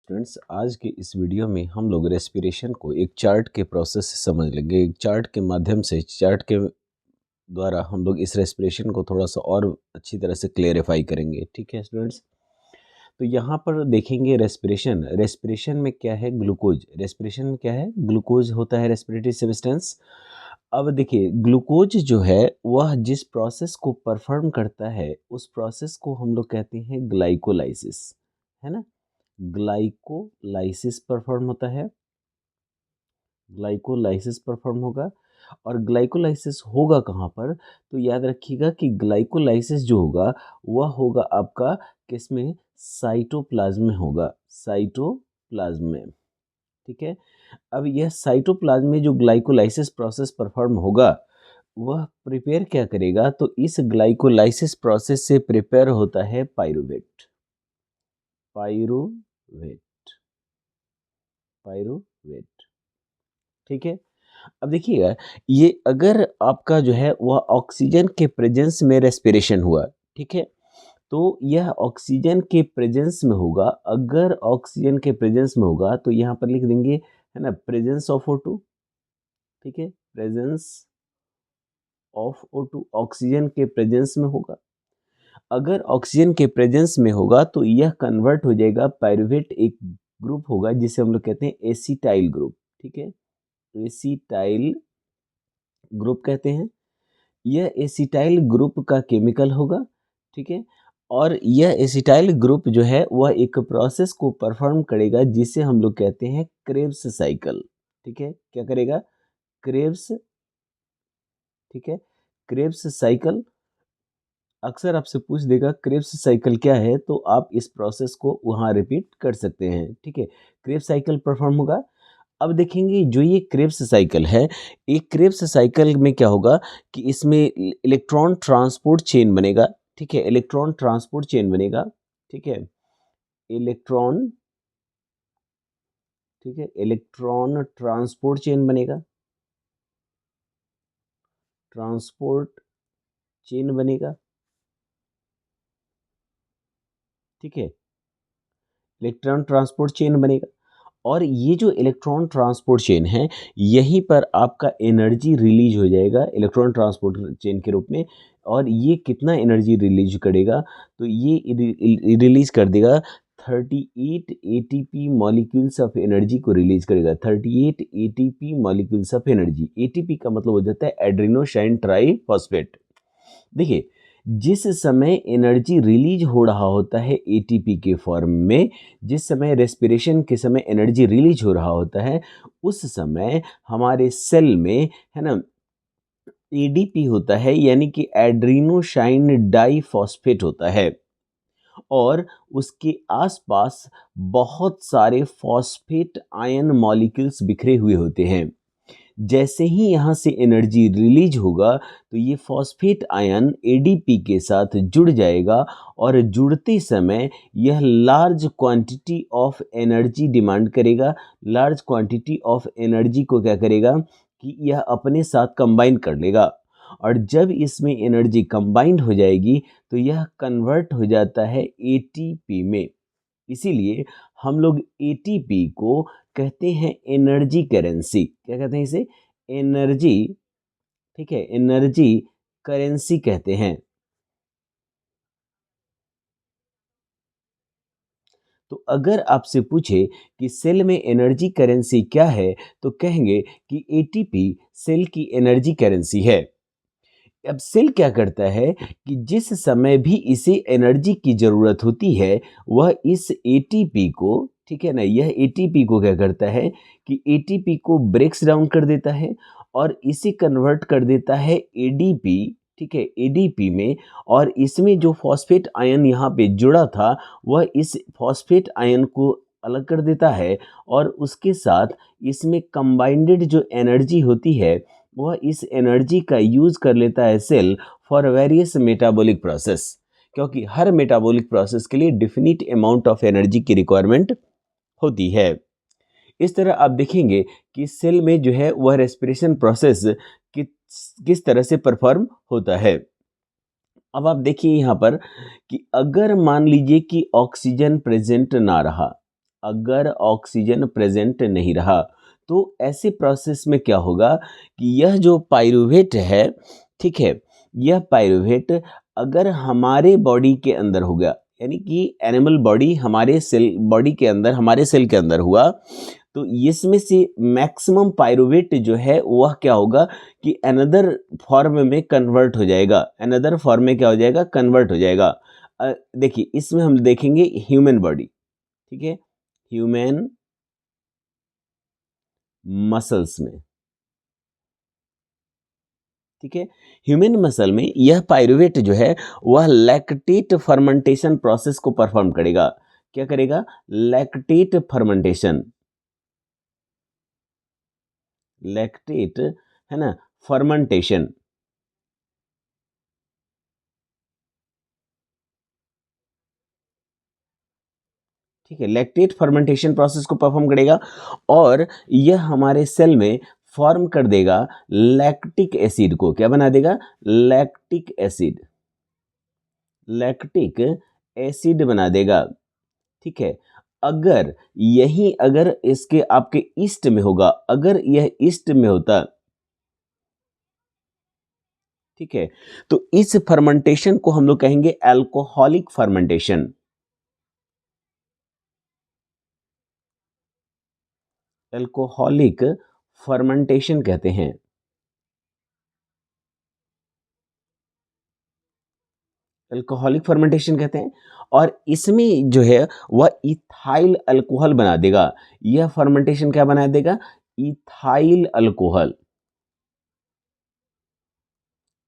Friends, आज के इस वीडियो में हम लोग रेस्पिरेशन को एक चार्ट के प्रोसेस से समझ लेंगे। एक चार्ट के माध्यम से, चार्ट के द्वारा हम लोग इस रेस्पिरेशन को थोड़ा सा और अच्छी तरह से क्लेरिफाई करेंगे। ठीक है स्टूडेंट्स, तो यहाँ पर देखेंगे रेस्पिरेशन। रेस्पिरेशन में क्या है? ग्लूकोज। रेस्पिरेशन में क्या है? ग्लूकोज होता है रेस्पिरेटरी सब्सटेंस। अब देखिए, ग्लूकोज जो है वह जिस प्रोसेस को परफॉर्म करता है उस प्रोसेस को हम लोग कहते हैं ग्लाइकोलाइसिस, है ना। ग्लाइकोलाइसिस परफॉर्म होता है, ग्लाइकोलाइसिस परफॉर्म होगा। और ग्लाइकोलाइसिस होगा कहाँ पर? तो याद रखिएगा कि ग्लाइकोलाइसिस जो होगा वह होगा आपका किसमें? साइटोप्लाज्म में होगा, साइटोप्लाज्म में। ठीक है। अब यह साइटोप्लाज्म में जो ग्लाइकोलाइसिस प्रोसेस परफॉर्म होगा वह प्रिपेयर क्या करेगा? तो इस ग्लाइकोलाइसिस प्रोसेस से प्रिपेयर होता है पायरूवेट। Pyruvate, pyruvate. ठीक है। अब देखिएगा, ये अगर आपका जो है वह ऑक्सीजन के प्रेजेंस में रेस्पिरेशन हुआ, ठीक है, तो यह ऑक्सीजन के प्रेजेंस में होगा। अगर ऑक्सीजन के प्रेजेंस में होगा तो यहाँ पर लिख देंगे, है ना, प्रेजेंस ऑफ O2। ठीक है, प्रेजेंस ऑफ O2 ऑक्सीजन के प्रेजेंस में होगा। अगर ऑक्सीजन के प्रेजेंस में होगा तो यह कन्वर्ट हो जाएगा पायरूवेट, एक ग्रुप होगा जिसे हम लोग कहते हैं एसिटाइल ग्रुप। ठीक है, एसिटाइल ग्रुप कहते हैं। यह एसिटाइल ग्रुप का केमिकल होगा। ठीक है, और यह एसिटाइल ग्रुप जो है वह एक प्रोसेस को परफॉर्म करेगा जिसे हम लोग कहते हैं क्रेब्स साइकिल। ठीक है, क्या करेगा? क्रेब्स। ठीक है, क्रेब्स साइकिल। अक्सर आपसे पूछ देगा क्रेब्स साइकिल क्या है, तो आप इस प्रोसेस को वहाँ रिपीट कर सकते हैं। ठीक है, क्रेब्स साइकिल परफॉर्म होगा। अब देखेंगे जो ये क्रेब्स साइकिल है, एक क्रेब्स साइकिल में क्या होगा कि इसमें इलेक्ट्रॉन ट्रांसपोर्ट चेन बनेगा। ठीक है, इलेक्ट्रॉन ट्रांसपोर्ट चेन बनेगा। ठीक है, इलेक्ट्रॉन, ठीक है, इलेक्ट्रॉन ट्रांसपोर्ट चेन बनेगा, ट्रांसपोर्ट चेन बनेगा। ठीक है, इलेक्ट्रॉन ट्रांसपोर्ट चेन बनेगा। और ये जो इलेक्ट्रॉन ट्रांसपोर्ट चेन है, यहीं पर आपका एनर्जी रिलीज हो जाएगा इलेक्ट्रॉन ट्रांसपोर्ट चेन के रूप में। और ये कितना एनर्जी रिलीज करेगा? तो ये रिलीज कर देगा 38 एटीपी मॉलिक्यूल्स ऑफ एनर्जी को रिलीज करेगा। 38 ATP molecules of energy. ATP का मतलब हो जाता है एड्रेनोसाइन ट्राइफॉस्फेट। देखिए, जिस समय एनर्जी रिलीज हो रहा होता है एटीपी के फॉर्म में, जिस समय रेस्पिरेशन के समय एनर्जी रिलीज हो रहा होता है, उस समय हमारे सेल में, है ना, एडीपी होता है, यानी कि एड्रीनोसाइन डाइफॉस्फेट होता है। और उसके आसपास बहुत सारे फॉस्फेट आयन मॉलिक्यूल्स बिखरे हुए होते हैं। जैसे ही यहाँ से एनर्जी रिलीज होगा तो ये फॉस्फेट आयन एडीपी के साथ जुड़ जाएगा, और जुड़ते समय यह large quantity of energy demand करेगा। लार्ज क्वांटिटी ऑफ एनर्जी को क्या करेगा कि यह अपने साथ कंबाइन कर लेगा। और जब इसमें एनर्जी कंबाइंड हो जाएगी तो यह कन्वर्ट हो जाता है एटीपी में। इसीलिए हम लोग एटीपी को कहते हैं एनर्जी करेंसी। क्या कहते हैं इसे? एनर्जी। ठीक है, एनर्जी करेंसी कहते हैं। तो अगर आपसे पूछे कि सेल में एनर्जी करेंसी क्या है, तो कहेंगे कि एटीपी सेल की एनर्जी करेंसी है। अब सेल क्या करता है कि जिस समय भी इसे एनर्जी की ज़रूरत होती है, वह इस एटीपी को, ठीक है ना, यह एटीपी को क्या करता है कि एटीपी को ब्रेक्स डाउन कर देता है और इसे कन्वर्ट कर देता है एडीपी। ठीक है, एडीपी में। और इसमें जो फॉस्फेट आयन यहाँ पे जुड़ा था, वह इस फॉस्फेट आयन को अलग कर देता है, और उसके साथ इसमें कंबाइंडेड जो एनर्जी होती है, वह इस एनर्जी का यूज़ कर लेता है cell for various metabolic process. क्योंकि हर मेटाबॉलिक प्रोसेस के लिए डिफिनिट अमाउंट ऑफ एनर्जी की रिक्वायरमेंट होती है। इस तरह आप देखेंगे कि सेल में जो है वह रेस्पिरेशन प्रोसेस किस तरह से परफॉर्म होता है। अब आप देखिए यहाँ पर कि अगर मान लीजिए कि ऑक्सीजन प्रेजेंट ना रहा, अगर ऑक्सीजन प्रेजेंट नहीं रहा। तो ऐसे प्रोसेस में क्या होगा कि यह जो पायरूवेट है, ठीक है, यह पायरूवेट अगर हमारे बॉडी के अंदर हो गया, यानी कि एनिमल बॉडी हमारे सेल बॉडी के अंदर, हमारे सेल के अंदर हुआ, तो इसमें से मैक्सिमम पायरूवेट जो है वह क्या होगा कि अनदर फॉर्म में कन्वर्ट हो जाएगा, अनदर फॉर्म में क्या हो जाएगा, कन्वर्ट हो जाएगा। देखिए इसमें हम देखेंगे ह्यूमन बॉडी, ठीक है, ह्यूमन मसल्स में, ठीक है, ह्यूमन मसल में यह पायरूवेट जो है वह लैक्टेट फर्मेंटेशन प्रोसेस को परफॉर्म करेगा। क्या करेगा? लैक्टेट फर्मेंटेशन, लैक्टेट है ना, फर्मेंटेशन, ठीक है, लैक्टेट फर्मेंटेशन प्रोसेस को परफॉर्म करेगा और यह हमारे सेल में फॉर्म कर देगा लैक्टिक एसिड को। क्या बना देगा? लैक्टिक एसिड, लैक्टिक एसिड बना देगा, ठीक है। अगर यही अगर इसके आपके ईस्ट में होगा, अगर यह ईस्ट में होता, ठीक है, तो इस फर्मेंटेशन को हम लोग कहेंगे अल्कोहलिक फर्मेंटेशन, अल्कोहलिक फर्मेंटेशन कहते हैं। अल्कोहलिक फर्मेंटेशन कहते हैं और इसमें जो है वह इथाइल अल्कोहल बना देगा। यह फर्मेंटेशन क्या बना देगा? इथाइल अल्कोहल,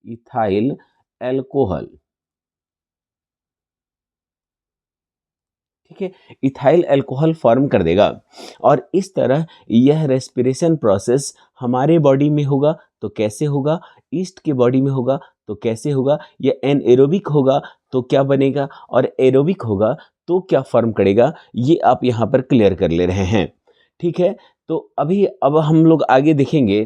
इथाइल अल्कोहल, ठीक है, इथाइल अल्कोहल फॉर्म कर देगा और इस तरह यह रेस्पिरेशन प्रोसेस हमारे बॉडी में होगा तो कैसे होगा, ईस्ट के बॉडी में होगा तो कैसे होगा, यह एनएरोबिक होगा तो क्या बनेगा और एरोबिक होगा तो क्या फॉर्म करेगा, ये आप यहाँ पर क्लियर कर ले रहे हैं, ठीक है। तो अभी अब हम लोग आगे देखेंगे